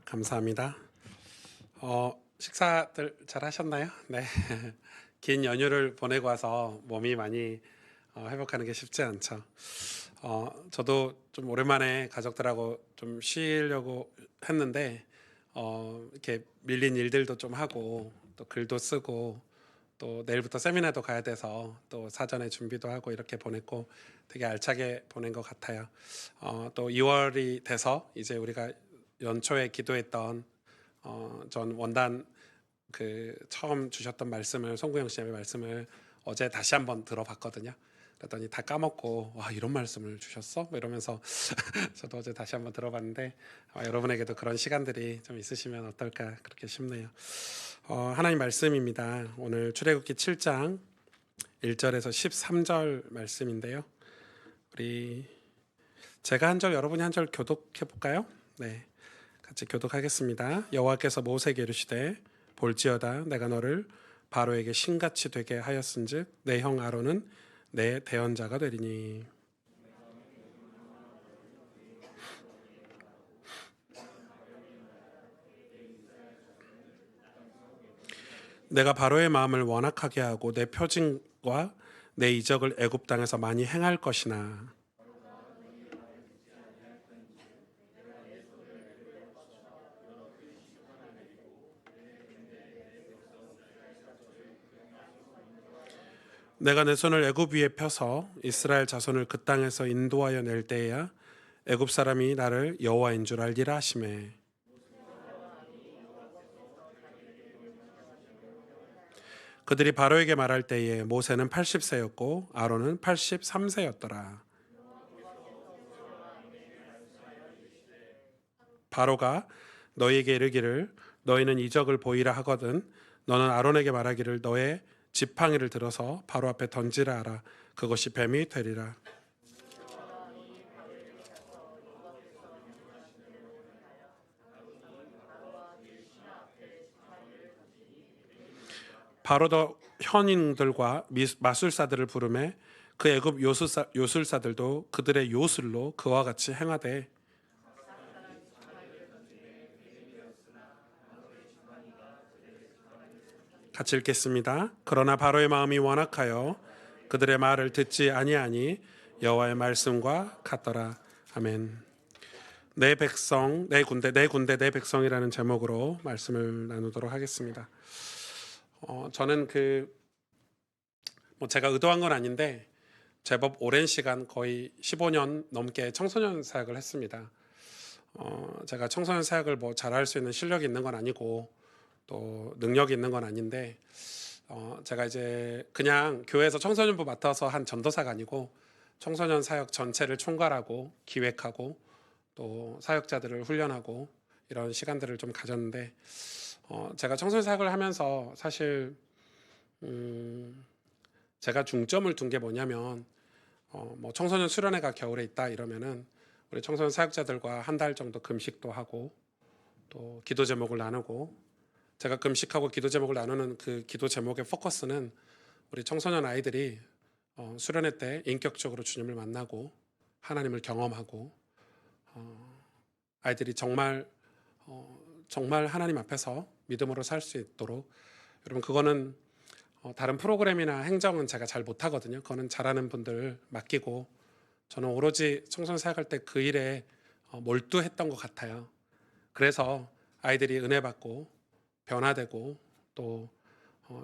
감사합니다. 식사들 잘 하셨나요? 네. 긴 연휴를 보내고 와서 몸이 많이 회복하는 게 쉽지 않죠. 저도 좀 오랜만에 가족들하고 좀 쉬려고 했는데 이렇게 밀린 일들도 좀 하고 또 글도 쓰고 또 내일부터 세미나도 가야 돼서 또 사전에 준비도 하고 이렇게 보냈고 되게 알차게 보낸 것 같아요. 또 2월이 돼서 이제 우리가 연초에 기도했던 전 원단 그 처음 주셨던 말씀을 송구영 씨의 말씀을 어제 다시 한번 들어봤거든요. 그랬더니 다 까먹고 와 이런 말씀을 주셨어? 뭐 이러면서 저도 어제 다시 한번 들어봤는데 여러분에게도 그런 시간들이 좀 있으시면 어떨까 그렇게 싶네요. 하나님 말씀입니다. 오늘 출애굽기 7장 1절에서 13절 말씀인데요. 우리 제가 한 절 여러분이 한 절 교독해 볼까요? 네. 같이 교독하겠습니다. 여호와께서 모세에게 이르시되 볼지어다 내가 너를 바로에게 신같이 되게 하였은즉 내 형 아론은 내 대언자가 되리니. 내가 바로의 마음을 완악하게 하고 내 표징과 내 이적을 애굽 땅에서 많이 행할 것이나 내가 내 손을 애굽 위에 펴서 이스라엘 자손을 그 땅에서 인도하여 낼 때에야 애굽 사람이 나를 여호와인 줄 알리라 하시매. 그들이 바로에게 말할 때에 모세는 80세였고 아론은 83세였더라. 바로가 너희에게 이르기를 너희는 이적을 보이라 하거든 너는 아론에게 말하기를 너의 지팡이를 들어서 바로 앞에 던지라 하라. 그것이 뱀이 되리라. 바로도 현인들과 마술사들을 부르매 그 애굽 요술사들도 그들의 요술로 그와 같이 행하되. 같이 읽겠습니다. 그러나 바로의 마음이 완악하여 그들의 말을 듣지 아니하니 여호와의 말씀과 같더라. 아멘. 내 백성, 내 군대, 내 군대, 내 백성이라는 제목으로 말씀을 나누도록 하겠습니다. 저는 제가 의도한 건 아닌데 제법 오랜 시간 거의 15년 넘게 청소년 사역을 했습니다. 제가 청소년 사역을 잘할 수 있는 실력이 있는 건 아니고 또 능력이 있는 건 아닌데 제가 이제 그냥 교회에서 청소년부 맡아서 한 전도사가 아니고 청소년 사역 전체를 총괄하고 기획하고 또 사역자들을 훈련하고 이런 시간들을 좀 가졌는데 제가 청소년 사역을 하면서 사실 제가 중점을 둔 게 뭐냐면 청소년 수련회가 겨울에 있다 이러면은 우리 청소년 사역자들과 한 달 정도 금식도 하고 또 기도 제목을 나누고 제가 금식하고 기도 제목을 나누는 그 기도 제목의 포커스는 우리 청소년 아이들이 수련회 때 인격적으로 주님을 만나고 하나님을 경험하고 아이들이 정말 하나님 앞에서 믿음으로 살 수 있도록. 여러분 그거는 다른 프로그램이나 행정은 제가 잘 못하거든요. 그거는 잘하는 분들 맡기고 저는 오로지 청소년 사역할 때 그 일에 몰두했던 것 같아요. 그래서 아이들이 은혜 받고 변화되고 또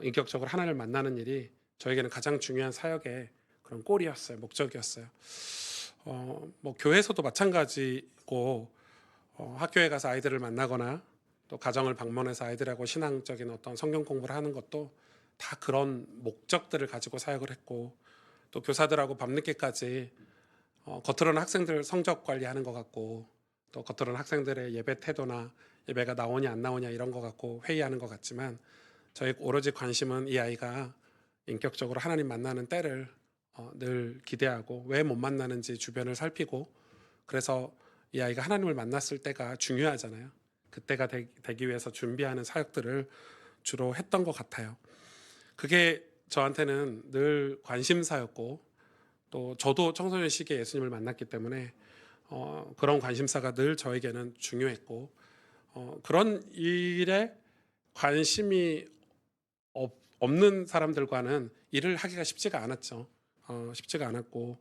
인격적으로 하나님을 만나는 일이 저에게는 가장 중요한 사역의 그런 꼴이었어요. 목적이었어요. 교회에서도 마찬가지고 학교에 가서 아이들을 만나거나 또 가정을 방문해서 아이들하고 신앙적인 어떤 성경 공부를 하는 것도 다 그런 목적들을 가지고 사역을 했고 또 교사들하고 밤늦게까지 겉으로는 학생들 성적 관리하는 것 같고 또 겉으로는 학생들의 예배 태도나 예배가 나오냐 안 나오냐 이런 것 같고 회의하는 것 같지만 저희 오로지 관심은 이 아이가 인격적으로 하나님 만나는 때를 늘 기대하고 왜 못 만나는지 주변을 살피고 그래서 이 아이가 하나님을 만났을 때가 중요하잖아요. 그때가 되기 위해서 준비하는 사역들을 주로 했던 것 같아요. 그게 저한테는 늘 관심사였고 또 저도 청소년 시기에 예수님을 만났기 때문에 그런 관심사가 늘 저에게는 중요했고 그런 일에 관심이 없는 사람들과는 일을 하기가 쉽지가 않았죠. 쉽지가 않았고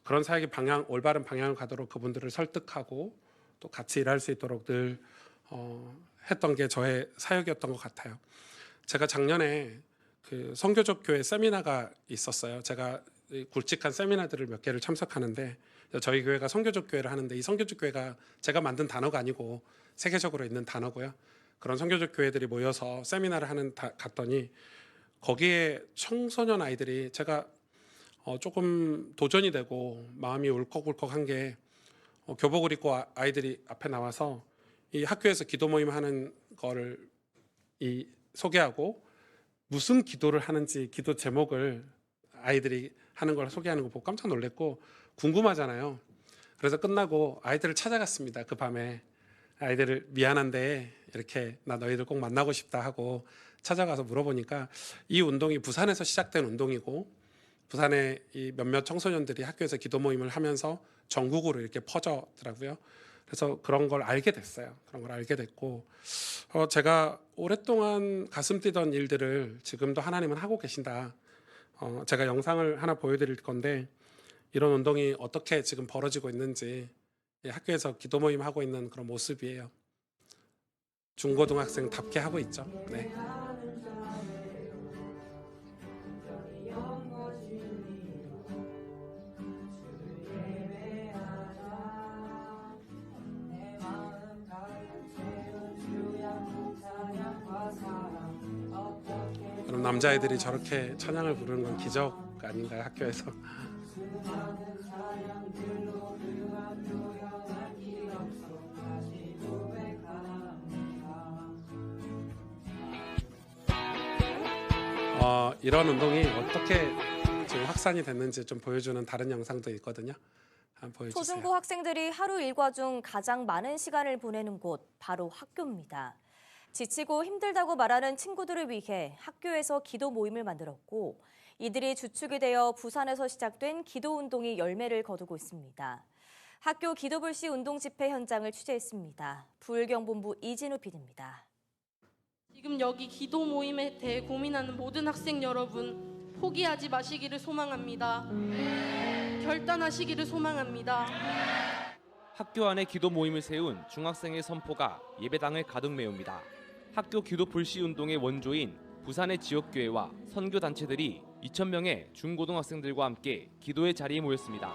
그런 사역의 올바른 방향을 가도록 그분들을 설득하고 또 같이 일할 수 있도록 늘 했던 게 저의 사역이었던 것 같아요. 제가 작년에 그 선교적 교회 세미나가 있었어요. 제가 굵직한 세미나들을 몇 개를 참석하는데 저희 교회가 선교적 교회를 하는데 이 선교적 교회가 제가 만든 단어가 아니고 세계적으로 있는 단어고요. 그런 선교적 교회들이 모여서 세미나를 갔더니 거기에 청소년 아이들이 제가 조금 도전이 되고 마음이 울컥울컥한 게 교복을 입고 아이들이 앞에 나와서 이 학교에서 기도 모임 하는 거를 소개하고 무슨 기도를 하는지 기도 제목을 아이들이 하는 걸 소개하는 거 보고 깜짝 놀랐고 궁금하잖아요. 그래서 끝나고 아이들을 찾아갔습니다. 그 밤에 아이들을 미안한데 이렇게 나 너희들 꼭 만나고 싶다 하고 찾아가서 물어보니까 이 운동이 부산에서 시작된 운동이고 부산의 이 몇몇 청소년들이 학교에서 기도 모임을 하면서 전국으로 이렇게 퍼졌더라고요. 그래서 그런 걸 알게 됐어요. 그런 걸 알게 됐고 제가 오랫동안 가슴 뛰던 일들을 지금도 하나님은 하고 계신다. 제가 영상을 하나 보여드릴 건데 이런 운동이 어떻게 지금 벌어지고 있는지 학교에서 기도 모임 하고 있는 그런 모습이에요. 중고등학생답게 하고 있죠. 네. 그럼 남자애들이 저렇게 찬양을 부르는 건 기적 아닌가요? 학교에서. 이런 운동이 어떻게 지금 확산이 됐는지 좀 보여주는 다른 영상도 있거든요. 한번 보여주세요. 초중고 학생들이 하루 일과 중 가장 많은 시간을 보내는 곳 바로 학교입니다. 지치고 힘들다고 말하는 친구들을 위해 학교에서 기도 모임을 만들었고 이들이 주축이 되어 부산에서 시작된 기도 운동이 열매를 거두고 있습니다. 학교 기도불씨 운동 집회 현장을 취재했습니다. 부울경본부 이진우 PD입니다. 지금 여기 기도 모임에 대해 고민하는 모든 학생 여러분, 포기하지 마시기를 소망합니다. 결단하시기를 소망합니다. 학교 안에 기도 모임을 세운 중학생의 선포가 예배당을 가득 메웁니다. 학교 기도 불씨 운동의 원조인 부산의 지역교회와 선교단체들이 2,000명의 중고등학생들과 함께 기도의 자리에 모였습니다.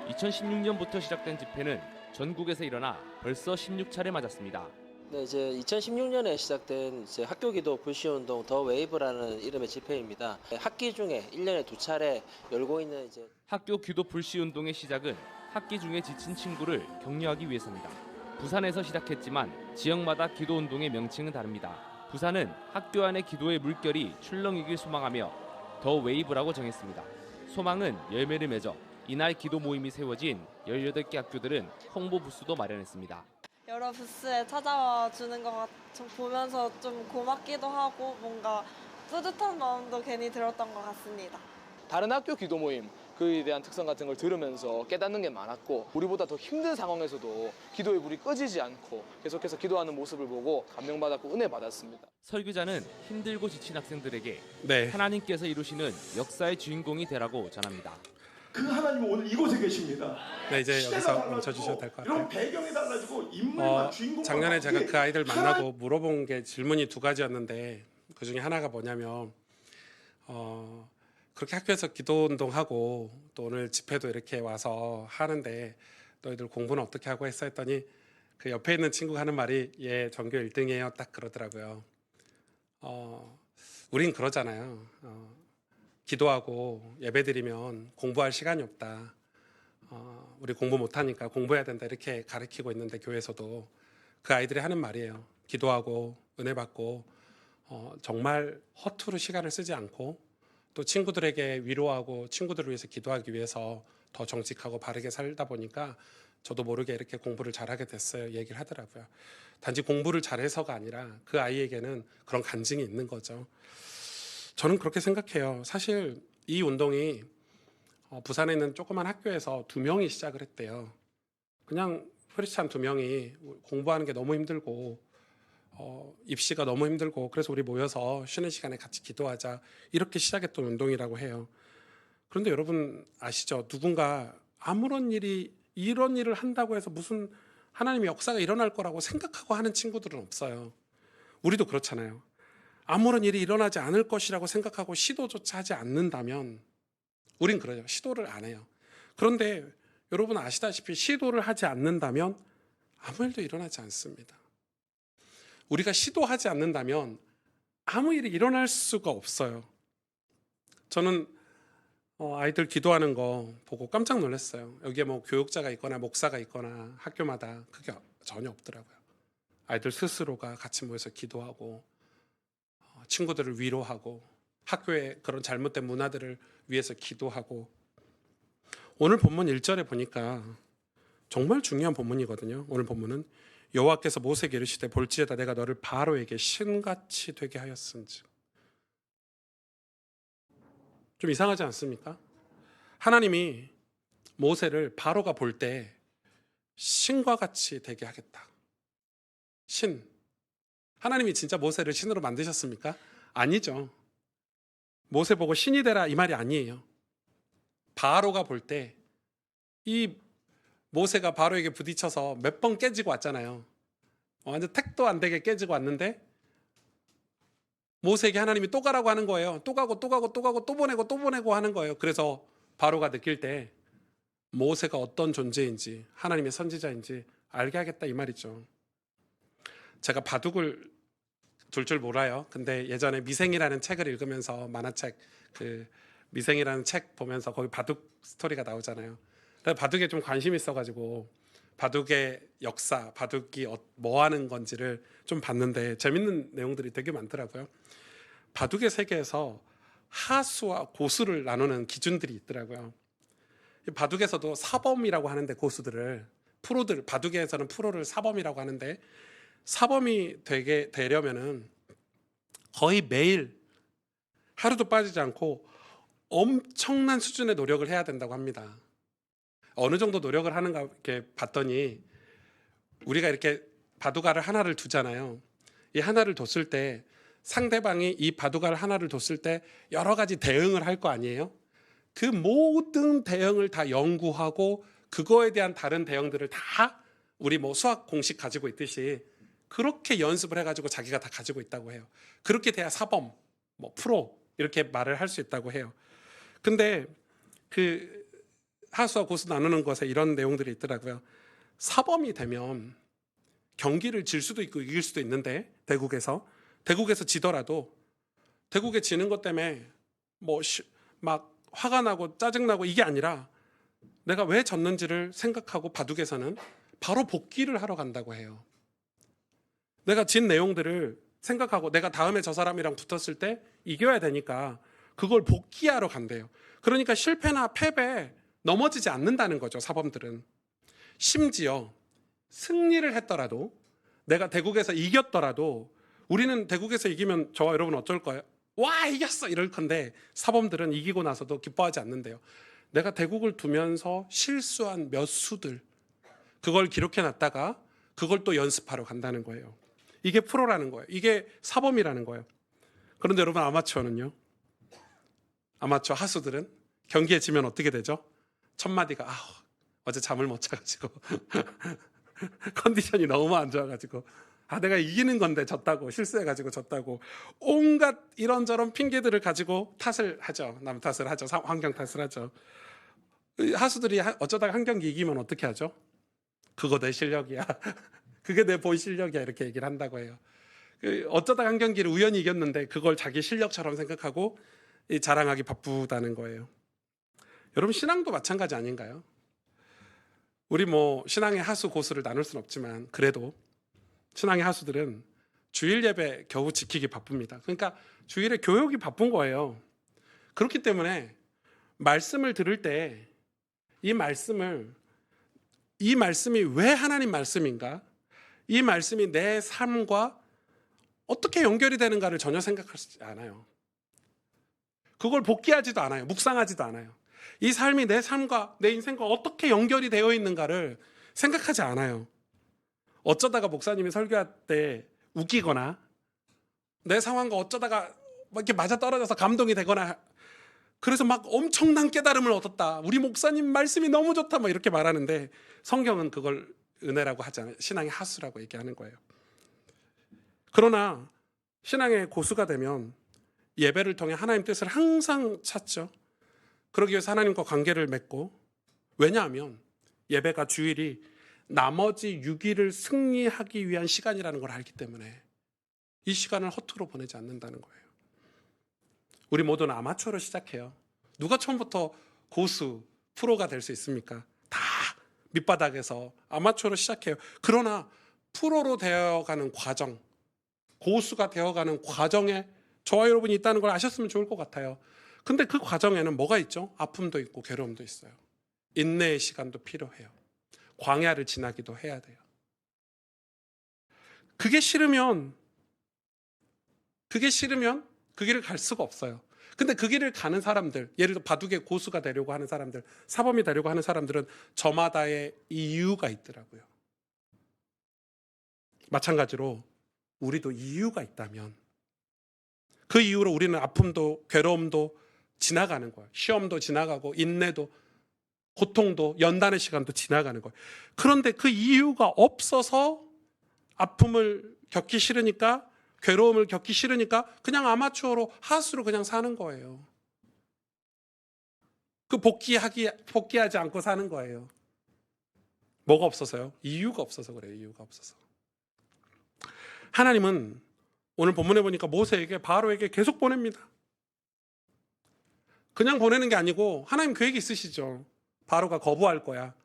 2016년부터 시작된 집회는 전국에서 일어나 벌써 16차례 맞았습니다. 네, 이제 2016년에 시작된 학교 기도 불씨 운동 더 웨이브라는 이름의 집회입니다. 학기 중에 1년에 2차례 열고 있는 학교 기도 불씨 운동의 시작은 학기 중에 지친 친구를 격려하기 위해서입니다. 부산에서 시작했지만 지역마다 기도 운동의 명칭은 다릅니다. 부산은 학교 안의 기도의 물결이 출렁이길 소망하며 더 웨이브라고 정했습니다. 소망은 열매를 맺어 이날 기도 모임이 세워진 18개 학교들은 홍보 부스도 마련했습니다. 여러 부스에 찾아와 주는 것 보면서 좀 고맙기도 하고 뭔가 뿌듯한 마음도 괜히 들었던 것 같습니다. 다른 학교 기도 모임 그에 대한 특성 같은 걸 들으면서 깨닫는 게 많았고 우리보다 더 힘든 상황에서도 기도의 불이 꺼지지 않고 계속해서 기도하는 모습을 보고 감명받았고 은혜 받았습니다. 설교자는 힘들고 지친 학생들에게 네. 하나님께서 이루시는 역사의 주인공이 되라고 전합니다. 그 하나님은 오늘 이곳에 계십니다. 네, 이제 여기서 멈춰주셔도 될 것 같아요. 이런 배경이 달라지고 인물과 주인공과 작년에 제가 그 아이들 만나고 물어본 게 질문이 2가지였는데 그 중에 하나가 뭐냐면 그렇게 학교에서 기도 운동하고 또 오늘 집회도 이렇게 와서 하는데 너희들 공부는 어떻게 하고 했어 했더니 그 옆에 있는 친구가 하는 말이 예 전교 1등이에요 딱 그러더라고요. 우린 그러잖아요. 기도하고 예배드리면 공부할 시간이 없다. 우리 공부 못하니까 공부해야 된다 이렇게 가르치고 있는데 교회에서도 그 아이들이 하는 말이에요. 기도하고 은혜 받고 정말 허투루 시간을 쓰지 않고 또 친구들에게 위로하고 친구들을 위해서 기도하기 위해서 더 정직하고 바르게 살다 보니까 저도 모르게 이렇게 공부를 잘하게 됐어요. 얘기를 하더라고요. 단지 공부를 잘해서가 아니라 그 아이에게는 그런 간증이 있는 거죠. 저는 그렇게 생각해요. 사실 이 운동이 부산에 있는 조그만 학교에서 2명이 시작을 했대요. 그냥 크리스찬 2명이 공부하는 게 너무 힘들고 입시가 너무 힘들고 그래서 우리 모여서 쉬는 시간에 같이 기도하자 이렇게 시작했던 운동이라고 해요. 그런데 여러분 아시죠? 누군가 아무런 일이 이런 일을 한다고 해서 무슨 하나님의 역사가 일어날 거라고 생각하고 하는 친구들은 없어요. 우리도 그렇잖아요. 아무런 일이 일어나지 않을 것이라고 생각하고 시도조차 하지 않는다면 우린 그래요. 시도를 안 해요. 그런데 여러분 아시다시피 시도를 하지 않는다면 아무 일도 일어나지 않습니다. 우리가 시도하지 않는다면 아무 일이 일어날 수가 없어요. 저는 아이들 기도하는 거 보고 깜짝 놀랐어요. 여기에 뭐 교육자가 있거나 목사가 있거나 학교마다 그게 전혀 없더라고요. 아이들 스스로가 같이 모여서 기도하고 친구들을 위로하고 학교의 그런 잘못된 문화들을 위해서 기도하고 오늘 본문 1절에 보니까 정말 중요한 본문이거든요. 오늘 본문은 여호와께서 모세에게 이르시되 볼지어다 내가 너를 바로에게 신같이 되게 하였은즉. 좀 이상하지 않습니까? 하나님이 모세를 바로가 볼 때 신과 같이 되게 하겠다. 신. 하나님이 진짜 모세를 신으로 만드셨습니까? 아니죠. 모세 보고 신이 되라 이 말이 아니에요. 바로가 볼 때 이 모세가 바로에게 부딪혀서 몇 번 깨지고 왔잖아요. 완전 택도 안 되게 깨지고 왔는데 모세에게 하나님이 또 가라고 하는 거예요. 또 가고 또 가고 또 가고 또 보내고 하는 거예요. 그래서 바로가 느낄 때 모세가 어떤 존재인지 하나님의 선지자인지 알게 하겠다 이 말이죠. 제가 바둑을 둘 줄 몰라요. 근데 예전에 미생이라는 책을 읽으면서 만화책 그 미생이라는 책 보면서 거기 바둑 스토리가 나오잖아요. 그래서 바둑에 좀 관심이 있어가지고 바둑의 역사, 바둑이 뭐 하는 건지를 좀 봤는데 재밌는 내용들이 되게 많더라고요. 바둑의 세계에서 하수와 고수를 나누는 기준들이 있더라고요. 바둑에서도 사범이라고 하는데 고수들을 프로들 바둑에서는 프로를 사범이라고 하는데 사범이 되려면은 거의 매일 하루도 빠지지 않고 엄청난 수준의 노력을 해야 된다고 합니다. 어느 정도 노력을 하는가 이렇게 봤더니 우리가 이렇게 바둑알을 하나를 두잖아요. 이 하나를 뒀을 때 상대방이 이 바둑알 하나를 뒀을 때 여러 가지 대응을 할 거 아니에요? 그 모든 대응을 다 연구하고 그거에 대한 다른 대응들을 다 우리 뭐 수학 공식 가지고 있듯이 그렇게 연습을 해가지고 자기가 다 가지고 있다고 해요. 그렇게 돼야 사범, 뭐 프로 이렇게 말을 할 수 있다고 해요. 근데 그 하수와 고수 나누는 것에 이런 내용들이 있더라고요. 사범이 되면 경기를 질 수도 있고 이길 수도 있는데 대국에서 지더라도 대국에 지는 것 때문에 뭐 막 화가 나고 짜증나고 이게 아니라 내가 왜 졌는지를 생각하고 바둑에서는 바로 복귀를 하러 간다고 해요. 내가 진 내용들을 생각하고 내가 다음에 저 사람이랑 붙었을 때 이겨야 되니까 그걸 복귀하러 간대요. 그러니까 실패나 패배 넘어지지 않는다는 거죠. 사범들은. 심지어 승리를 했더라도 내가 대국에서 이겼더라도 우리는 대국에서 이기면 저와 여러분 어쩔 거예요? 와 이겼어 이럴 건데 사범들은 이기고 나서도 기뻐하지 않는데요. 내가 대국을 두면서 실수한 몇 수들 그걸 기록해 놨다가 그걸 또 연습하러 간다는 거예요. 이게 프로라는 거예요. 이게 사범이라는 거예요. 그런데 여러분 아마추어는요? 아마추어 하수들은 경기에 지면 어떻게 되죠? 첫 마디가 어제 잠을 못 자가지고 컨디션이 너무 안 좋아가지고 내가 이기는 건데 졌다고 실수해가지고 졌다고 온갖 이런저런 핑계들을 가지고 탓을 하죠. 남 탓을 하죠. 환경 탓을 하죠. 하수들이 어쩌다가 한 경기 이기면 어떻게 하죠? 그거 내 실력이야. 그게 내 본 실력이야 이렇게 얘기를 한다고 해요. 어쩌다가 한 경기를 우연히 이겼는데 그걸 자기 실력처럼 생각하고 자랑하기 바쁘다는 거예요. 여러분 신앙도 마찬가지 아닌가요? 우리 뭐 신앙의 하수 고수를 나눌 수는 없지만 그래도 신앙의 하수들은 주일 예배 겨우 지키기 바쁩니다. 그러니까 주일에 교육이 바쁜 거예요. 그렇기 때문에 말씀을 들을 때 이 말씀이 왜 하나님 말씀인가? 이 말씀이 내 삶과 어떻게 연결이 되는가를 전혀 생각하지 않아요. 그걸 복귀하지도 않아요. 묵상하지도 않아요. 이 삶이 내 삶과 내 인생과 어떻게 연결이 되어 있는가를 생각하지 않아요. 어쩌다가 목사님이 설교할 때 웃기거나 내 상황과 어쩌다가 막 이렇게 맞아떨어져서 감동이 되거나 그래서 막 엄청난 깨달음을 얻었다. 우리 목사님 말씀이 너무 좋다. 막 이렇게 말하는데 성경은 그걸 은혜라고 하지 않아요. 신앙의 하수라고 얘기하는 거예요. 그러나 신앙의 고수가 되면 예배를 통해 하나님 뜻을 항상 찾죠. 그러기 위해서 하나님과 관계를 맺고, 왜냐하면 예배가 주일이 나머지 6일을 승리하기 위한 시간이라는 걸 알기 때문에 이 시간을 허투루 보내지 않는다는 거예요. 우리 모두는 아마추어로 시작해요. 누가 처음부터 고수, 프로가 될 수 있습니까? 다 밑바닥에서 아마추어로 시작해요. 그러나 프로로 되어가는 과정, 고수가 되어가는 과정에 저와 여러분이 있다는 걸 아셨으면 좋을 것 같아요. 근데 그 과정에는 뭐가 있죠? 아픔도 있고 괴로움도 있어요. 인내의 시간도 필요해요. 광야를 지나기도 해야 돼요. 그게 싫으면 그 길을 갈 수가 없어요. 근데 그 길을 가는 사람들, 예를 들어 바둑의 고수가 되려고 하는 사람들, 사범이 되려고 하는 사람들은 저마다의 이유가 있더라고요. 마찬가지로 우리도 이유가 있다면 그 이유로 우리는 아픔도 괴로움도 지나가는 거예요. 시험도 지나가고 인내도 고통도 연단의 시간도 지나가는 거예요. 그런데 그 이유가 없어서 아픔을 겪기 싫으니까, 괴로움을 겪기 싫으니까 그냥 아마추어로 하수로 그냥 사는 거예요. 그 복귀하지 않고 사는 거예요. 뭐가 없어서요? 이유가 없어서 그래요. 이유가 없어서. 하나님은 오늘 본문에 보니까 모세에게, 바로에게 계속 보냅니다. 그냥 보내는 게 아니고 하나님 계획이 있으시죠. 바로가 거부할 거야.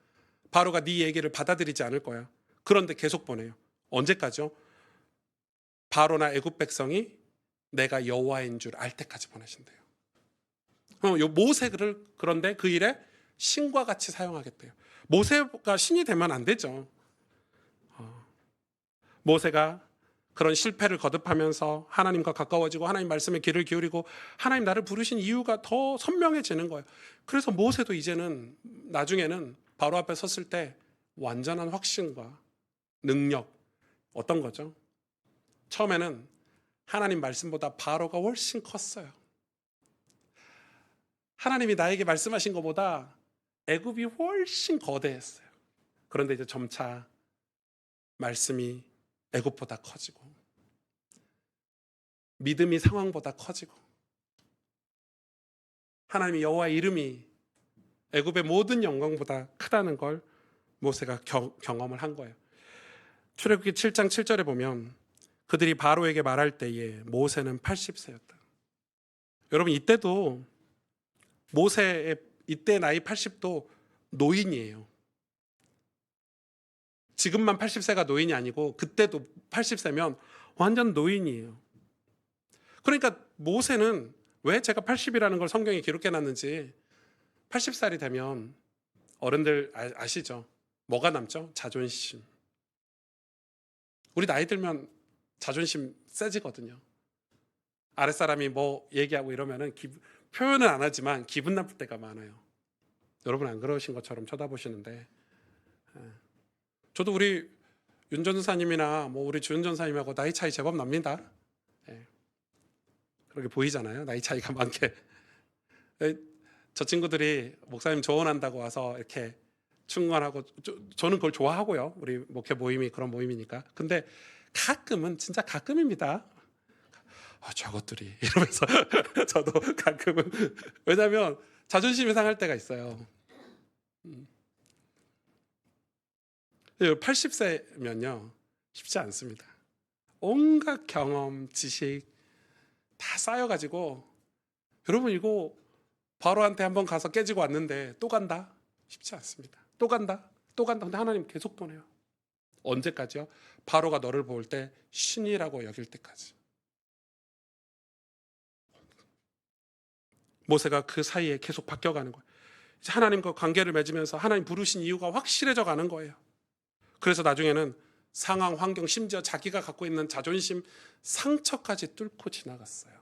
바로가 네 얘기를 받아들이지 않을 거야. 그런데 계속 보내요. 언제까지요? 바로나 애굽 백성이 내가 여호와인 줄 알 때까지 보내신대요. 요 모세를 그런데 그 일에 신과 같이 사용하겠대요. 모세가 신이 되면 안 되죠. 모세가 그런 실패를 거듭하면서 하나님과 가까워지고 하나님 말씀에 귀를 기울이고 하나님 나를 부르신 이유가 더 선명해지는 거예요. 그래서 모세도 이제는 나중에는 바로 앞에 섰을 때 완전한 확신과 능력, 어떤 거죠? 처음에는 하나님 말씀보다 바로가 훨씬 컸어요. 하나님이 나에게 말씀하신 것보다 애굽이 훨씬 거대했어요. 그런데 이제 점차 말씀이 애굽보다 커지고 믿음이 상황보다 커지고 하나님의 여호와의 이름이 애굽의 모든 영광보다 크다는 걸 모세가 경험을 한 거예요. 출애굽기 7장 7절에 보면 그들이 바로에게 말할 때에 모세는 80세였다. 여러분 이때도 모세의 이때 나이 80도 노인이에요. 지금만 80세가 노인이 아니고 그때도 80세면 완전 노인이에요. 그러니까 모세는 왜 제가 80이라는 걸 성경에 기록해 놨는지 80살이 되면 어른들 아시죠? 뭐가 남죠? 자존심. 우리 나이 들면 자존심 세지거든요. 아랫사람이 뭐 얘기하고 이러면은 표현은 안 하지만 기분 나쁠 때가 많아요. 여러분 안 그러신 것처럼 쳐다보시는데 저도 우리 윤 전사님이나 뭐 우리 주윤 전사님하고 나이 차이 제법 납니다. 그렇게 보이잖아요. 나이 차이가 많게. 저 친구들이 목사님 조언한다고 와서 이렇게 충고하고 저는 그걸 좋아하고요. 우리 목회 모임이 그런 모임이니까. 근데 가끔은 진짜 가끔입니다. 저것들이 이러면서 저도 가끔은 왜냐하면 자존심이 상할 때가 있어요. 80세면요 쉽지 않습니다. 온갖 경험, 지식 다 쌓여가지고 여러분 이거 바로한테 한번 가서 깨지고 왔는데 또 간다? 쉽지 않습니다. 또 간다? 근데 하나님 계속 보내요. 언제까지요? 바로가 너를 볼 때 신이라고 여길 때까지. 모세가 그 사이에 계속 바뀌어가는 거예요. 이제 하나님과 관계를 맺으면서 하나님 부르신 이유가 확실해져 가는 거예요. 그래서 나중에는 상황, 환경, 심지어 자기가 갖고 있는 자존심, 상처까지 뚫고 지나갔어요.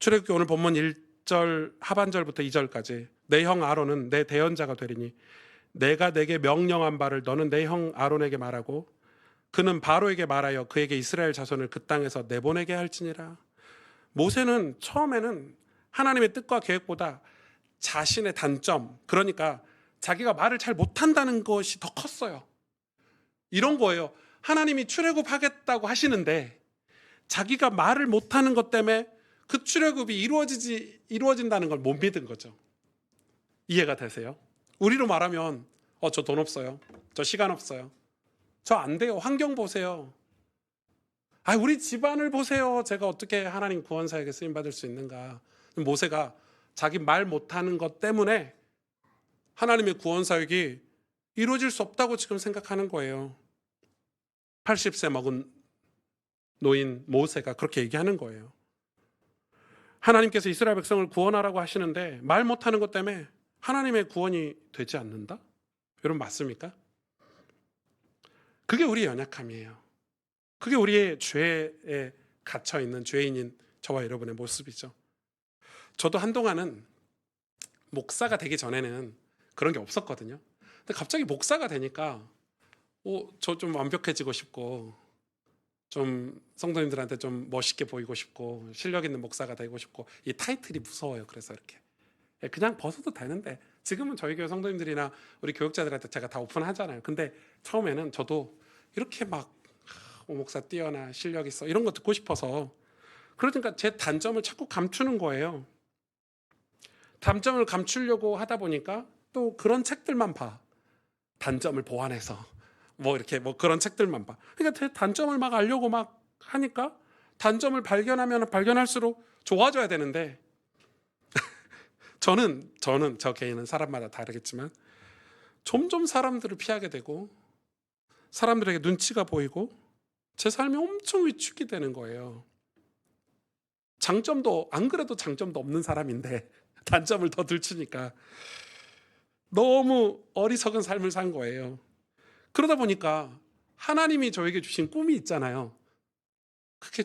출애굽기 오늘 본문 1절 하반절부터 2절까지 내 형 아론은 내 대언자가 되리니 내가 내게 명령한 바를 너는 내 형 아론에게 말하고 그는 바로에게 말하여 그에게 이스라엘 자손을 그 땅에서 내보내게 할지니라. 모세는 처음에는 하나님의 뜻과 계획보다 자신의 단점, 그러니까 자기가 말을 잘 못한다는 것이 더 컸어요. 이런 거예요. 하나님이 출애굽하겠다고 하시는데 자기가 말을 못하는 것 때문에 그 출애굽이 이루어진다는 걸 못 믿은 거죠. 이해가 되세요? 우리로 말하면 저 돈 없어요. 저 시간 없어요. 저 안 돼요. 환경 보세요. 우리 집안을 보세요. 제가 어떻게 하나님 구원사에게 쓰임 받을 수 있는가? 모세가 자기 말 못하는 것 때문에 하나님의 구원 사역이 이루어질 수 없다고 지금 생각하는 거예요. 80세 먹은 노인 모세가 그렇게 얘기하는 거예요. 하나님께서 이스라엘 백성을 구원하라고 하시는데 말 못하는 것 때문에 하나님의 구원이 되지 않는다? 여러분 맞습니까? 그게 우리의 연약함이에요. 그게 우리의 죄에 갇혀있는 죄인인 저와 여러분의 모습이죠. 저도 한동안은 목사가 되기 전에는 그런 게 없었거든요. 근데 갑자기 목사가 되니까 저 좀 완벽해지고 싶고 좀 성도님들한테 좀 멋있게 보이고 싶고 실력 있는 목사가 되고 싶고 이 타이틀이 무서워요. 그래서 이렇게 그냥 벗어도 되는데 지금은 저희 교회 성도님들이나 우리 교육자들한테 제가 다 오픈하잖아요. 근데 처음에는 저도 이렇게 막 목사 뛰어나 실력 있어 이런 거 듣고 싶어서 그러니까 제 단점을 자꾸 감추는 거예요. 단점을 감추려고 하다 보니까 또 그런 책들만 봐. 단점을 보완해서 이렇게 그런 책들만 봐. 그러니까 제 단점을 막 알려고 막 하니까 단점을 발견하면 발견할수록 좋아져야 되는데 저는 저 개인은 사람마다 다르겠지만 점점 사람들을 피하게 되고 사람들에게 눈치가 보이고 제 삶이 엄청 위축이 되는 거예요. 장점도 안 그래도 장점도 없는 사람인데 단점을 더 들추니까 너무 어리석은 삶을 산 거예요. 그러다 보니까 하나님이 저에게 주신 꿈이 있잖아요. 그게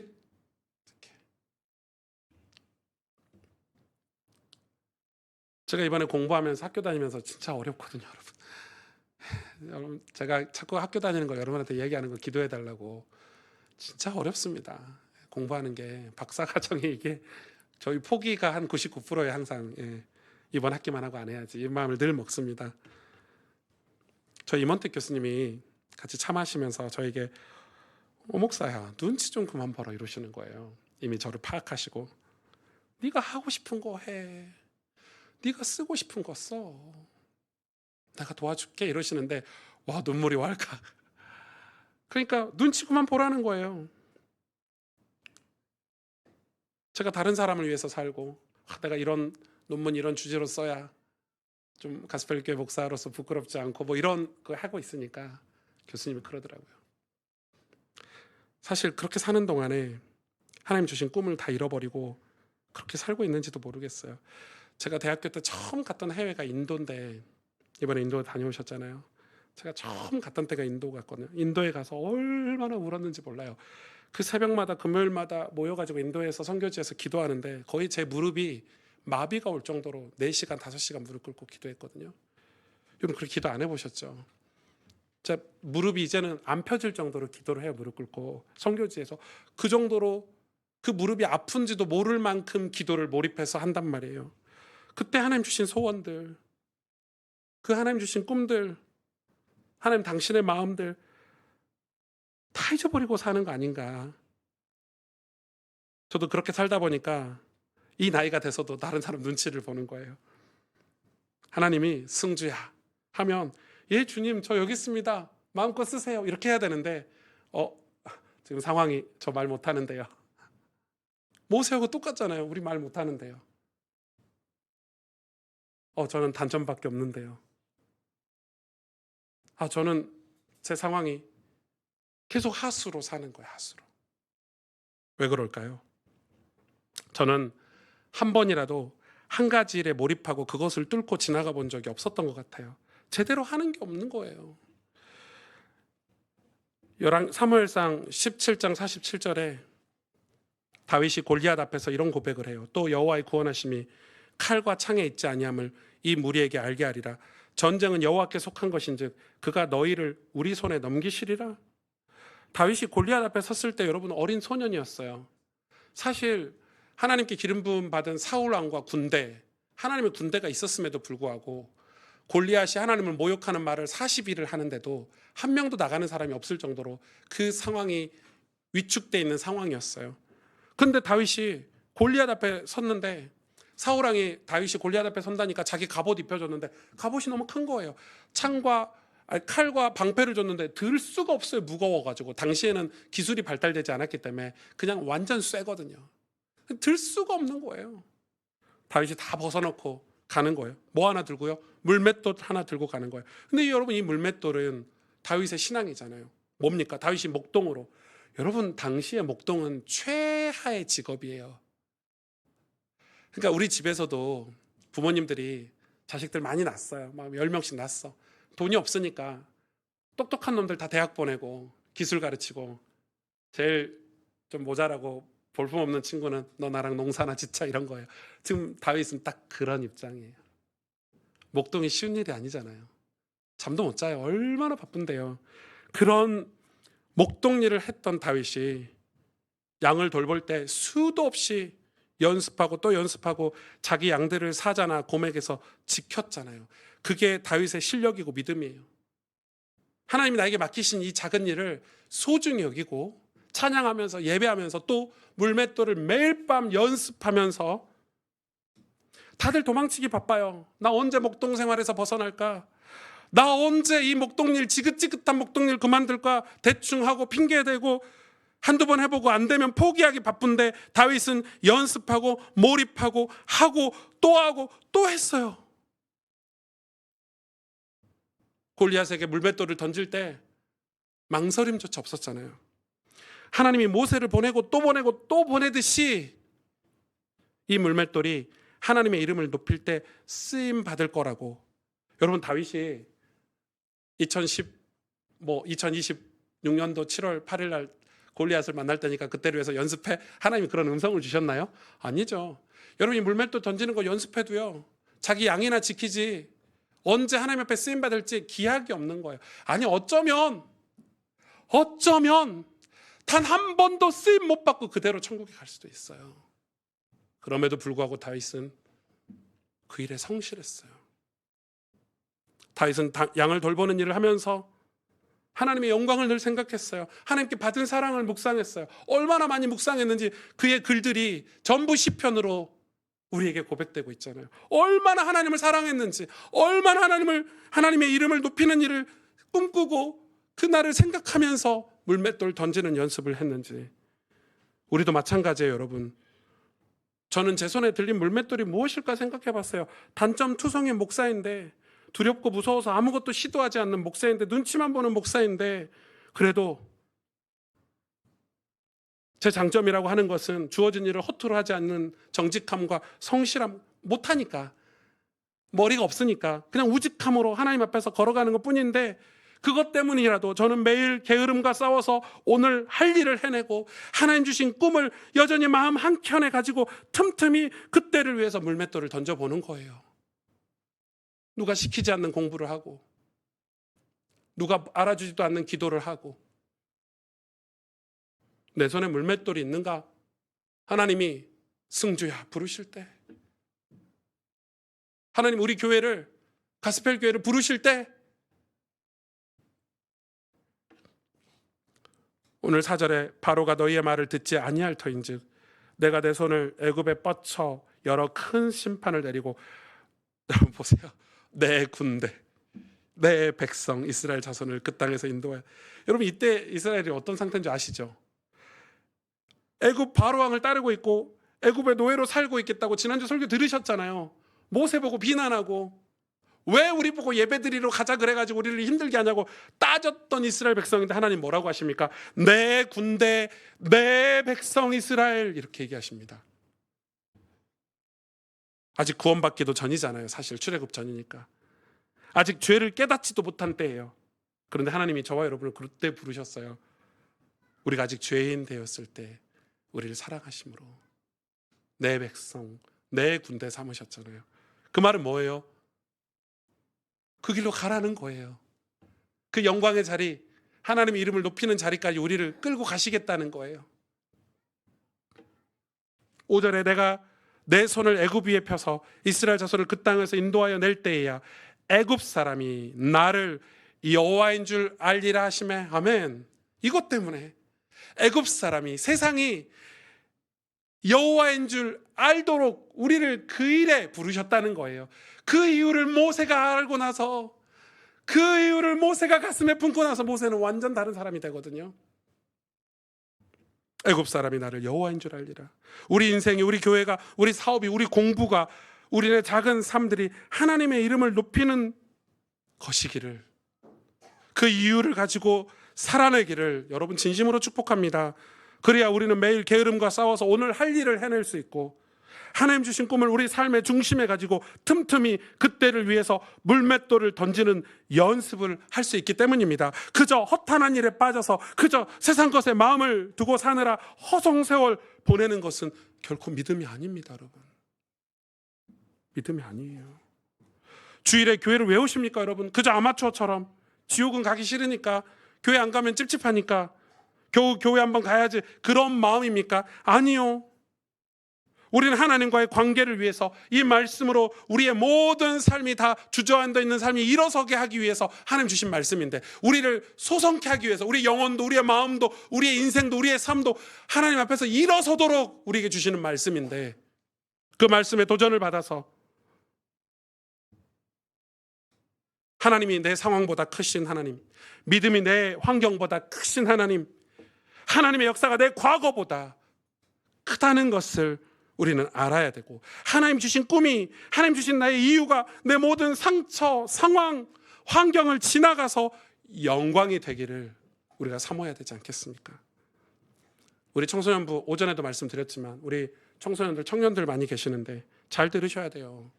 제가 이번에 공부하면서 학교 다니면서 진짜 어렵거든요, 여러분. 여러분 제가 자꾸 학교 다니는 거 여러분한테 얘기하는 거 기도해 달라고 진짜 어렵습니다. 공부하는 게 박사과정이 이게 저희 포기가 한 99%에 항상 이번 학기만 하고 안 해야지 이 마음을 늘 먹습니다. 저희 임원택 교수님이 같이 차 마시면서 저에게 목사야 눈치 좀 그만 보라 이러시는 거예요. 이미 저를 파악하시고 네가 하고 싶은 거 해. 네가 쓰고 싶은 거 써. 내가 도와줄게 이러시는데 와 눈물이 왈칵. 그러니까 눈치 그만 보라는 거예요. 제가 다른 사람을 위해서 살고 내가 이런 논문 이런 주제로 써야 좀 가스펠교회 목사로서 부끄럽지 않고 이런 거 하고 있으니까 교수님이 그러더라고요. 사실 그렇게 사는 동안에 하나님 주신 꿈을 다 잃어버리고 그렇게 살고 있는지도 모르겠어요. 제가 대학교 때 처음 갔던 해외가 인도인데 이번에 인도 다녀오셨잖아요. 제가 처음 갔던 때가 인도 갔거든요. 인도에 가서 얼마나 울었는지 몰라요. 그 새벽마다 금요일마다 모여가지고 인도에서 선교지에서 기도하는데 거의 제 무릎이 마비가 올 정도로 4시간 5시간 무릎 꿇고 기도했거든요. 여러분 그렇게 기도 안 해보셨죠? 제 무릎이 이제는 안 펴질 정도로 기도를 해요. 무릎 꿇고 선교지에서 그 정도로 그 무릎이 아픈지도 모를 만큼 기도를 몰입해서 한단 말이에요. 그때 하나님 주신 소원들, 그 하나님 주신 꿈들, 하나님 당신의 마음들 다 잊어버리고 사는 거 아닌가. 저도 그렇게 살다 보니까 이 나이가 돼서도 다른 사람 눈치를 보는 거예요. 하나님이 승주야 하면 예 주님 저 여기 있습니다. 마음껏 쓰세요. 이렇게 해야 되는데 지금 상황이 저 말 못하는데요. 모세하고 똑같잖아요. 우리 말 못하는데요. 저는 단점밖에 없는데요. 저는 제 상황이 계속 하수로 사는 거예요. 하수로. 왜 그럴까요? 저는 한 번이라도 한 가지 일에 몰입하고 그것을 뚫고 지나가 본 적이 없었던 것 같아요. 제대로 하는 게 없는 거예요. 사무엘상 17장 47절에 다윗이 골리앗 앞에서 이런 고백을 해요. 또 여호와의 구원하심이 칼과 창에 있지 아니함을 이 무리에게 알게 하리라. 전쟁은 여호와께 속한 것인즉 그가 너희를 우리 손에 넘기시리라. 다윗이 골리앗 앞에 섰을 때 여러분 어린 소년이었어요. 사실 하나님께 기름 부음 받은 사울 왕과 군대, 하나님의 군대가 있었음에도 불구하고 골리앗이 하나님을 모욕하는 말을 40일을 하는데도 한 명도 나가는 사람이 없을 정도로 그 상황이 위축돼 있는 상황이었어요. 근데 다윗이 골리앗 앞에 섰는데 사울 왕이 다윗이 골리앗 앞에 선다니까 자기 갑옷 입혀줬는데 갑옷이 너무 큰 거예요. 칼과 방패를 줬는데 들 수가 없어요. 무거워가지고. 당시에는 기술이 발달되지 않았기 때문에 그냥 완전 쇠거든요. 들 수가 없는 거예요. 다윗이 다 벗어놓고 가는 거예요. 뭐 하나 들고요? 물맷돌 하나 들고 가는 거예요. 근데 여러분 이 물맷돌은 다윗의 신앙이잖아요. 뭡니까? 다윗이 목동으로. 여러분 당시에 목동은 최하의 직업이에요. 그러니까 우리 집에서도 부모님들이 자식들 많이 낳았어요. 막 10명씩 낳았어. 돈이 없으니까 똑똑한 놈들 다 대학 보내고 기술 가르치고 제일 좀 모자라고 볼품없는 친구는 너 나랑 농사나 짓자 이런 거예요. 지금 다윗은 딱 그런 입장이에요. 목동이 쉬운 일이 아니잖아요. 잠도 못 자요. 얼마나 바쁜데요. 그런 목동 일을 했던 다윗이 양을 돌볼 때 수도 없이 연습하고 또 연습하고 자기 양들을 사자나 곰에게서 지켰잖아요. 그게 다윗의 실력이고 믿음이에요. 하나님이 나에게 맡기신 이 작은 일을 소중히 여기고 찬양하면서 예배하면서 또 물맷돌을 매일 밤 연습하면서 다들 도망치기 바빠요. 나 언제 목동 생활에서 벗어날까? 나 언제 이 목동일 지긋지긋한 목동일 그만둘까? 대충 하고 핑계대고 한두 번 해보고 안 되면 포기하기 바쁜데 다윗은 연습하고 몰입하고 하고 또 했어요. 골리앗에게 물맷돌을 던질 때 망설임조차 없었잖아요. 하나님이 모세를 보내고 또 보내듯이 이 물맷돌이 하나님의 이름을 높일 때 쓰임 받을 거라고. 여러분 다윗이 2026년도 7월 8일 날 골리앗을 만날 때니까 그때를 위해서 연습해. 하나님이 그런 음성을 주셨나요? 아니죠. 여러분이 물맷돌 던지는 거 연습해도요. 자기 양이나 지키지 언제 하나님 앞에 쓰임 받을지 기약이 없는 거예요. 아니 어쩌면 단 한 번도 쓰임 못 받고 그대로 천국에 갈 수도 있어요. 그럼에도 불구하고 다윗은 그 일에 성실했어요. 다윗은 양을 돌보는 일을 하면서 하나님의 영광을 늘 생각했어요. 하나님께 받은 사랑을 묵상했어요. 얼마나 많이 묵상했는지 그의 글들이 전부 시편으로 우리에게 고백되고 있잖아요. 얼마나 하나님을 사랑했는지, 얼마나 하나님의 이름을 높이는 일을 꿈꾸고 그날을 생각하면서 물맷돌 던지는 연습을 했는지. 우리도 마찬가지예요, 여러분. 저는 제 손에 들린 물맷돌이 무엇일까 생각해 봤어요. 단점 투성의 목사인데, 두렵고 무서워서 아무것도 시도하지 않는 목사인데, 눈치만 보는 목사인데, 그래도 제 장점이라고 하는 것은 주어진 일을 허투루 하지 않는 정직함과 성실함. 못하니까, 머리가 없으니까 그냥 우직함으로 하나님 앞에서 걸어가는 것뿐인데, 그것 때문이라도 저는 매일 게으름과 싸워서 오늘 할 일을 해내고 하나님 주신 꿈을 여전히 마음 한켠에 가지고 틈틈이 그때를 위해서 물맷돌을 던져보는 거예요. 누가 시키지 않는 공부를 하고, 누가 알아주지도 않는 기도를 하고. 내 손에 물맷돌이 있는가? 하나님이 승주야 부르실 때, 하나님 우리 교회를, 가스펠 교회를 부르실 때, 오늘 4절에 바로가 너희의 말을 듣지 아니할 터인즉 내가 내 손을 애굽에 뻗쳐 여러 큰 심판을 내리고. 여러분 보세요. 내 군대, 내 백성 이스라엘 자손을 그 땅에서 인도해. 여러분 이때 이스라엘이 어떤 상태인지 아시죠? 애굽 바로 왕을 따르고 있고 애굽의 노예로 살고 있겠다고 지난주 설교 들으셨잖아요. 모세 보고 비난하고 왜 우리 보고 예배드리러 가자 그래가지고 우리를 힘들게 하냐고 따졌던 이스라엘 백성인데 하나님 뭐라고 하십니까? 내 군대, 내 백성 이스라엘, 이렇게 얘기하십니다. 아직 구원받기도 전이잖아요. 사실 출애굽 전이니까. 아직 죄를 깨닫지도 못한 때예요. 그런데 하나님이 저와 여러분을 그때 부르셨어요. 우리가 아직 죄인 되었을 때 우리를 사랑하심으로 내 백성, 내 군대 삼으셨잖아요. 그 말은 뭐예요? 그 길로 가라는 거예요. 그 영광의 자리, 하나님의 이름을 높이는 자리까지 우리를 끌고 가시겠다는 거예요. 5절에 내가 내 손을 애굽 위에 펴서 이스라엘 자손을 그 땅에서 인도하여 낼 때에야 애굽 사람이 나를 여호와인 줄 알리라 하시매. 아멘. 이것 때문에 애굽 사람이, 세상이 여호와인 줄 알도록 우리를 그 일에 부르셨다는 거예요. 그 이유를 모세가 알고 나서, 그 이유를 모세가 가슴에 품고 나서 모세는 완전 다른 사람이 되거든요. 애굽 사람이 나를 여호와인 줄 알리라. 우리 인생이, 우리 교회가, 우리 사업이, 우리 공부가, 우리의 작은 삶들이 하나님의 이름을 높이는 것이기를, 그 이유를 가지고 살아내기를 여러분 진심으로 축복합니다. 그래야 우리는 매일 게으름과 싸워서 오늘 할 일을 해낼 수 있고, 하나님 주신 꿈을 우리 삶의 중심에 가지고 틈틈이 그때를 위해서 물맷돌을 던지는 연습을 할 수 있기 때문입니다. 그저 허탄한 일에 빠져서 그저 세상 것에 마음을 두고 사느라 허송세월 보내는 것은 결코 믿음이 아닙니다, 여러분. 믿음이 아니에요. 주일에 교회를 왜 오십니까, 여러분? 그저 아마추어처럼 지옥은 가기 싫으니까, 교회 안 가면 찝찝하니까 겨우 교회 한번 가야지, 그런 마음입니까? 아니요. 우리는 하나님과의 관계를 위해서 이 말씀으로 우리의 모든 삶이 다 주저앉아 있는 삶이 일어서게 하기 위해서 하나님 주신 말씀인데, 우리를 소성케 하기 위해서 우리 영혼도, 우리의 마음도, 우리의 인생도, 우리의 삶도 하나님 앞에서 일어서도록 우리에게 주시는 말씀인데, 그 말씀에 도전을 받아서 하나님이 내 상황보다 크신 하나님, 믿음이 내 환경보다 크신 하나님, 하나님의 역사가 내 과거보다 크다는 것을 우리는 알아야 되고, 하나님 주신 꿈이, 하나님 주신 나의 이유가 내 모든 상처, 상황, 환경을 지나가서 영광이 되기를 우리가 사모해야 되지 않겠습니까? 우리 청소년부 오전에도 말씀드렸지만 우리 청소년들, 청년들 많이 계시는데 잘 들으셔야 돼요.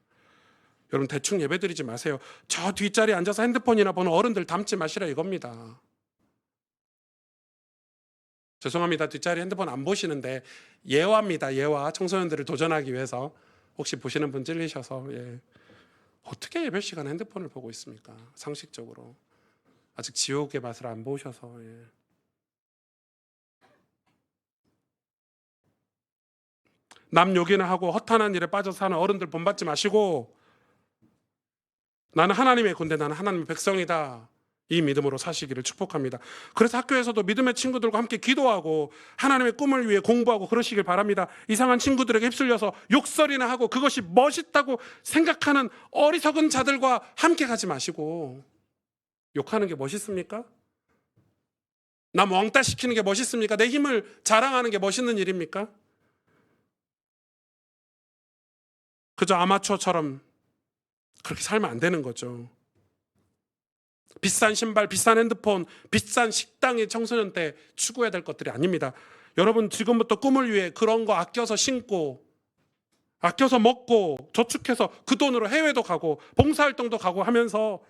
여러분 대충 예배드리지 마세요. 저 뒷자리에 앉아서 핸드폰이나 보는 어른들 닮지 마시라 이겁니다. 죄송합니다. 뒷자리 핸드폰 안 보시는데 예화입니다. 예화. 청소년들을 도전하기 위해서. 혹시 보시는 분 찔리셔서. 어떻게 예배 시간에 핸드폰을 보고 있습니까? 상식적으로. 아직 지옥의 맛을 안 보셔서. 남 욕이나 하고 허탄한 일에 빠져 사는 어른들 본받지 마시고, 나는 하나님의 군대, 나는 하나님의 백성이다, 이 믿음으로 사시기를 축복합니다. 그래서 학교에서도 믿음의 친구들과 함께 기도하고 하나님의 꿈을 위해 공부하고 그러시길 바랍니다. 이상한 친구들에게 휩쓸려서 욕설이나 하고 그것이 멋있다고 생각하는 어리석은 자들과 함께 가지 마시고. 욕하는 게 멋있습니까? 남 왕따 시키는 게 멋있습니까? 내 힘을 자랑하는 게 멋있는 일입니까? 그저 아마추어처럼 그렇게 살면 안 되는 거죠. 비싼 신발, 비싼 핸드폰, 비싼 식당이 청소년 때 추구해야 될 것들이 아닙니다. 여러분 지금부터 꿈을 위해 그런 거 아껴서 신고, 아껴서 먹고, 저축해서 그 돈으로 해외도 가고 봉사활동도 가고 하면서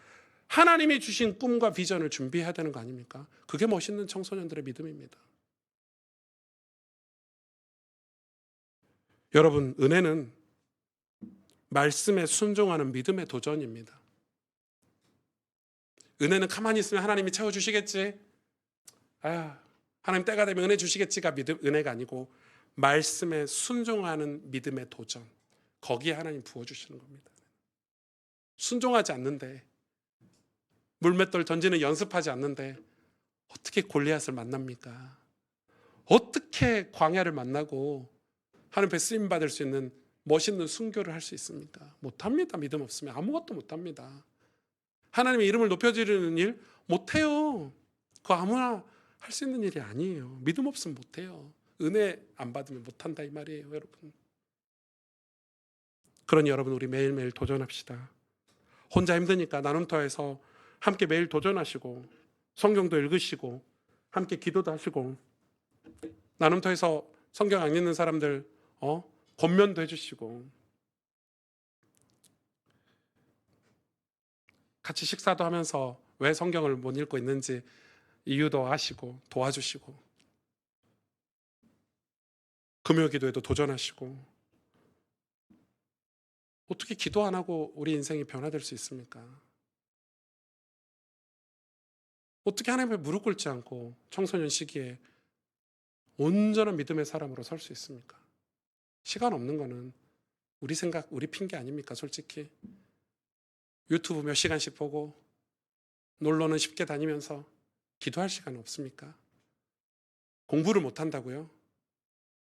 하나님이 주신 꿈과 비전을 준비해야 되는 거 아닙니까? 그게 멋있는 청소년들의 믿음입니다. 여러분, 은혜는 말씀에 순종하는 믿음의 도전입니다. 은혜는 가만히 있으면 하나님이 채워주시겠지, 하나님 때가 되면 은혜 주시겠지가 은혜가 아니고, 말씀에 순종하는 믿음의 도전, 거기에 하나님 부어주시는 겁니다. 순종하지 않는데, 물맷돌 던지는 연습하지 않는데 어떻게 골리앗을 만납니까? 어떻게 광야를 만나고 하나님 앞에 쓰임받을 수 있는 멋있는 순교를 할 수 있습니까? 못합니다. 믿음 없으면 아무것도 못합니다. 하나님의 이름을 높여드리는 일 못해요. 그거 아무나 할 수 있는 일이 아니에요. 믿음 없으면 못해요. 은혜 안 받으면 못한다 이 말이에요, 여러분. 그러니 여러분, 우리 매일매일 도전합시다. 혼자 힘드니까 나눔터에서 함께 매일 도전하시고, 성경도 읽으시고, 함께 기도도 하시고, 나눔터에서 성경 안 읽는 사람들 권면도 해주시고, 같이 식사도 하면서 왜 성경을 못 읽고 있는지 이유도 하시고 도와주시고, 금요 기도에도 도전하시고. 어떻게 기도 안 하고 우리 인생이 변화될 수 있습니까? 어떻게 하나님 앞에 무릎 꿇지 않고 청소년 시기에 온전한 믿음의 사람으로 설 수 있습니까? 시간 없는 거는 우리 생각, 우리 핑계 아닙니까? 솔직히 유튜브 몇 시간씩 보고 놀러는 쉽게 다니면서 기도할 시간 없습니까? 공부를 못 한다고요?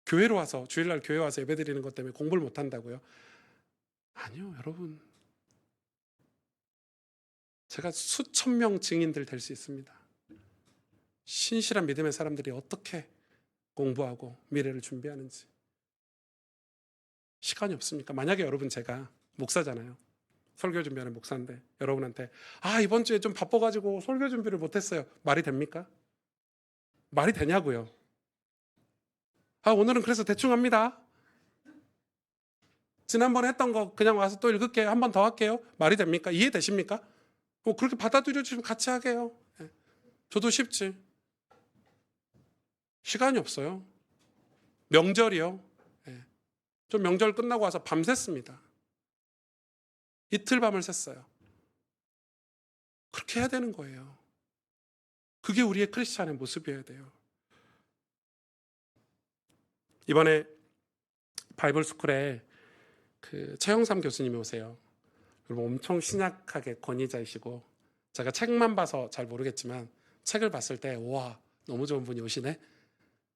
교회로 와서 주일날 교회 와서 예배드리는 것 때문에 공부를 못 한다고요? 아니요, 여러분. 제가 수천 명 증인들 될 수 있습니다. 신실한 믿음의 사람들이 어떻게 공부하고 미래를 준비하는지. 시간이 없습니까? 만약에 여러분, 제가 목사잖아요. 설교 준비하는 목사인데 여러분한테 이번 주에 좀 바빠가지고 설교 준비를 못했어요. 말이 됩니까? 말이 되냐고요? 오늘은 그래서 대충 합니다. 지난번에 했던 거 그냥 와서 또 읽을게요. 한 번 더 할게요. 말이 됩니까? 이해되십니까? 그렇게 받아들여 주시면 같이 하게요. 저도 쉽지. 시간이 없어요. 명절이요. 좀 명절 끝나고 와서 밤샜습니다. 이틀 밤을 샜어요. 그렇게 해야 되는 거예요. 그게 우리의 크리스찬의 모습이어야 돼요. 이번에 바이블 스쿨에 최영삼 교수님이 오세요. 여러분 엄청 신약하게 권위자이시고 제가 책만 봐서 잘 모르겠지만 책을 봤을 때 와, 너무 좋은 분이 오시네.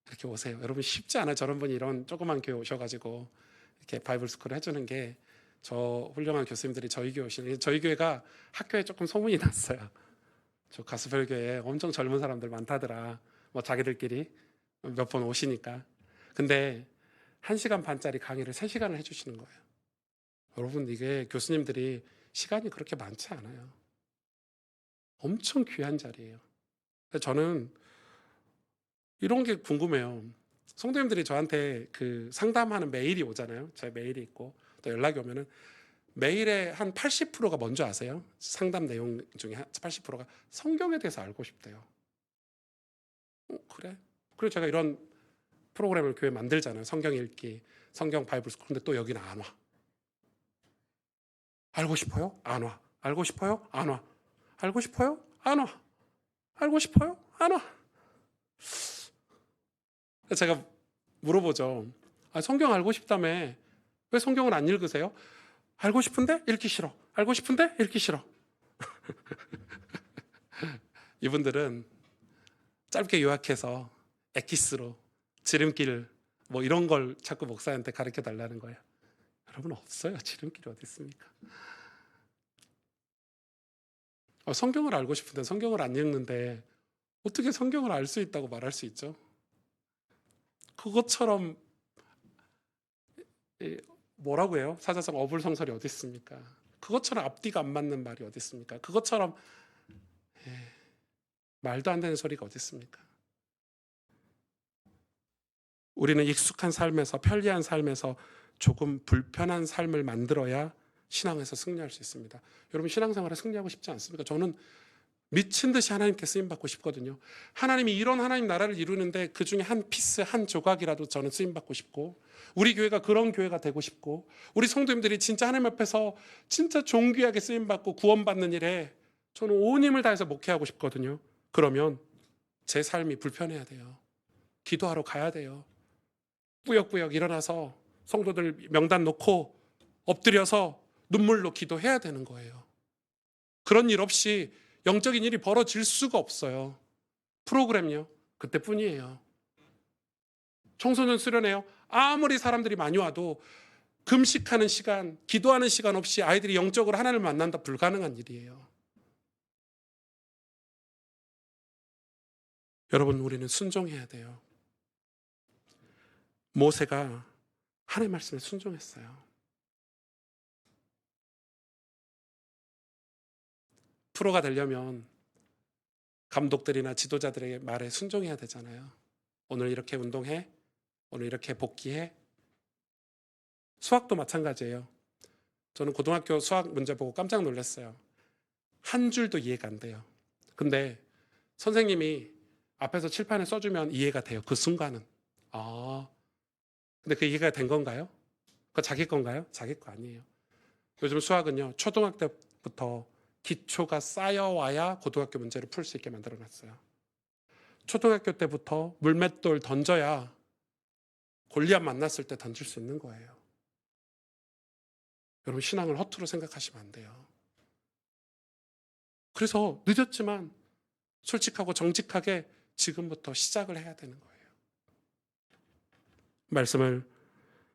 이렇게 오세요. 여러분 쉽지 않아요. 저런 분이 이런 조그만 교회 오셔가지고 이렇게 바이블 스쿨을 해주는 게. 저 훌륭한 교수님들이 저희 교회 오시는, 저희 교회가 학교에 조금 소문이 났어요. 저 가스펠 교회에 엄청 젊은 사람들 많다더라. 뭐 자기들끼리 몇 번 오시니까. 근데 1시간 반짜리 강의를 3시간을 해주시는 거예요. 여러분, 이게 교수님들이 시간이 그렇게 많지 않아요. 엄청 귀한 자리예요. 저는 이런 게 궁금해요. 성도님들이 저한테 상담하는 메일이 오잖아요. 제 메일이 있고 또 연락이 오면은 메일의 한 80%가 뭔지 아세요? 상담 내용 중에 80%가 성경에 대해서 알고 싶대요. 그래? 그리고 제가 이런 프로그램을 교회 만들잖아요. 성경 읽기, 성경 바이블 스쿨. 근데 또 여기는 안 와. 알고 싶어요? 안 와. 알고 싶어요? 안 와. 알고 싶어요? 안 와. 알고 싶어요? 안 와. 제가 물어보죠. 성경 알고 싶다며 왜 성경을 안 읽으세요? 알고 싶은데 읽기 싫어. 알고 싶은데 읽기 싫어. 이분들은 짧게 요약해서 엑기스로 지름길 뭐 이런 걸 자꾸 목사한테 가르쳐 달라는 거예요. 여러분 없어요. 지름길이 어디 있습니까? 성경을 알고 싶은데 성경을 안 읽는데 어떻게 성경을 알 수 있다고 말할 수 있죠? 그것처럼 뭐라고 해요? 사자성 어불성설이 어디 있습니까? 그것처럼 앞뒤가 안 맞는 말이 어디 있습니까? 그것처럼 말도 안 되는 소리가 어디 있습니까? 우리는 익숙한 삶에서, 편리한 삶에서 조금 불편한 삶을 만들어야 신앙에서 승리할 수 있습니다. 여러분, 신앙생활에 승리하고 싶지 않습니까? 저는 미친 듯이 하나님께 쓰임받고 싶거든요. 하나님이 이런 하나님 나라를 이루는데 그중에 한 피스, 한 조각이라도 저는 쓰임받고 싶고, 우리 교회가 그런 교회가 되고 싶고, 우리 성도님들이 진짜 하나님 앞에서 진짜 존귀하게 쓰임받고 구원받는 일에 저는 온 힘을 다해서 목회하고 싶거든요. 그러면 제 삶이 불편해야 돼요. 기도하러 가야 돼요. 꾸역꾸역 일어나서 성도들 명단 놓고 엎드려서 눈물로 기도해야 되는 거예요. 그런 일 없이 영적인 일이 벌어질 수가 없어요. 프로그램요, 그때뿐이에요. 청소년 수련회요, 아무리 사람들이 많이 와도 금식하는 시간, 기도하는 시간 없이 아이들이 영적으로 하나님을 만난다, 불가능한 일이에요. 여러분, 우리는 순종해야 돼요. 모세가 하나님의 말씀에 순종했어요. 프로가 되려면 감독들이나 지도자들의 말에 순종해야 되잖아요. 오늘 이렇게 운동해, 오늘 이렇게 복귀해. 수학도 마찬가지예요. 저는 고등학교 수학 문제 보고 깜짝 놀랐어요. 한 줄도 이해가 안 돼요. 근데 선생님이 앞에서 칠판에 써주면 이해가 돼요. 그 순간은. 근데 그 이해가 된 건가요? 그거 자기 건가요? 자기 거 아니에요. 요즘 수학은요, 초등학교 때부터 기초가 쌓여와야 고등학교 문제를 풀 수 있게 만들어놨어요. 초등학교 때부터 물맷돌 던져야 골리앗 만났을 때 던질 수 있는 거예요. 여러분, 신앙을 허투루 생각하시면 안 돼요. 그래서 늦었지만 솔직하고 정직하게 지금부터 시작을 해야 되는 거예요. 말씀을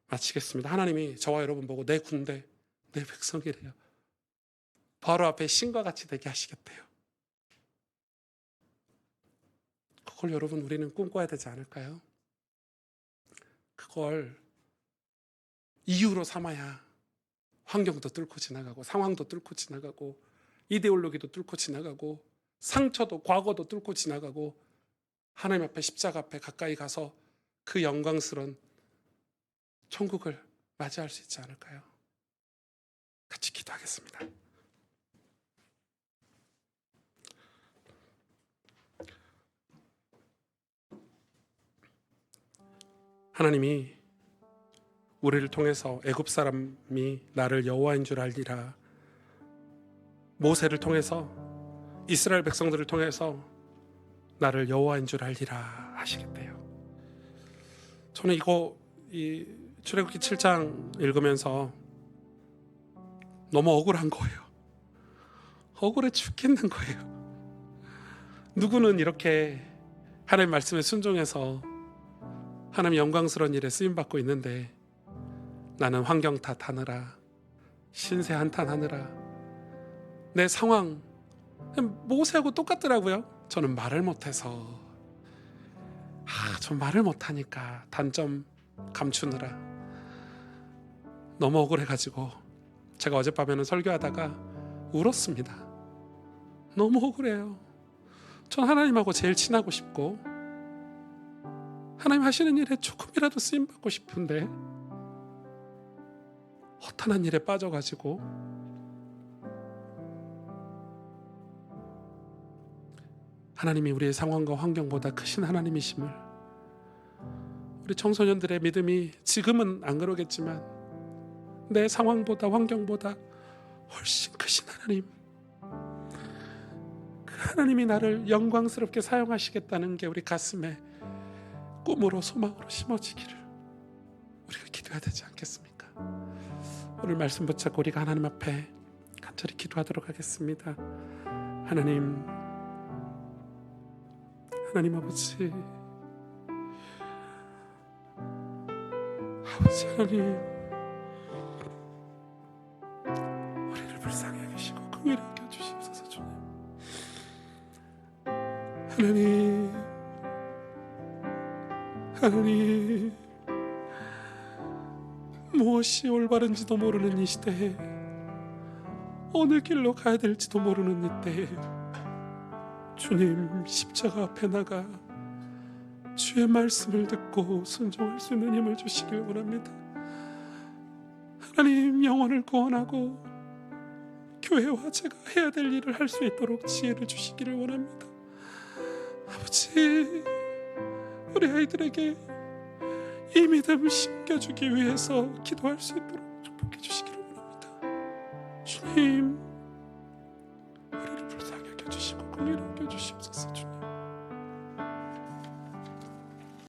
마치겠습니다. 하나님이 저와 여러분 보고 내 군대, 내 백성이래요. 바로 앞에 신과 같이 되게 하시겠대요. 그걸 여러분 우리는 꿈꿔야 되지 않을까요? 그걸 이유로 삼아야 환경도 뚫고 지나가고 상황도 뚫고 지나가고 이데올로기도 뚫고 지나가고 상처도 과거도 뚫고 지나가고 하나님 앞에 십자가 앞에 가까이 가서 그 영광스러운 천국을 맞이할 수 있지 않을까요? 같이 기도하겠습니다. 하나님이 우리를 통해서 애굽 사람이 나를 여호와인 줄 알리라, 모세를 통해서 이스라엘 백성들을 통해서 나를 여호와인 줄 알리라 하시겠대요. 저는 이 출애굽기 7장 읽으면서 너무 억울한 거예요. 억울해 죽겠는 거예요. 누구는 이렇게 하나님 말씀에 순종해서 하나님 영광스러운 일에 쓰임받고 있는데 나는 환경 탓하느라, 신세 한탄하느라, 내 상황 모세하고 똑같더라고요. 저는 말을 못해서, 전 말을 못하니까 단점 감추느라 너무 억울해가지고 제가 어젯밤에는 설교하다가 울었습니다. 너무 억울해요. 전 하나님하고 제일 친하고 싶고 하나님 하시는 일에 조금이라도 쓰임받고 싶은데 허탄한 일에 빠져가지고 하나님이 우리의 상황과 환경보다 크신 하나님이심을, 우리 청소년들의 믿음이 지금은 안 그러겠지만 내 상황보다 환경보다 훨씬 크신 하나님, 그 하나님이 나를 영광스럽게 사용하시겠다는 게 우리 가슴에 꿈으로 소망으로 심어지기를 우리가 기도해야 되지 않겠습니까? 오늘 말씀 붙잡고 우리가 하나님 앞에 간절히 기도하도록 하겠습니다. 하나님 아버지, 아버지 하나님, 우리를 불쌍히 여기시고 긍휼히 여겨주시옵소서. 주님 하나님, 무엇이 올바른지도 모르는 이 시대에, 어느 길로 가야 될지도 모르는 이때에 주님 십자가 앞에 나가 주의 말씀을 듣고 순종할 수 있는 힘을 주시길 원합니다. 하나님, 영혼을 구원하고 교회와 제가 해야 될 일을 할 수 있도록 지혜를 주시기를 원합니다. 아버지, 우리 아이들에게 이 믿음 심겨주기 위해서 기도할 수 있도록 축복해 주시기를 원합니다. 주님,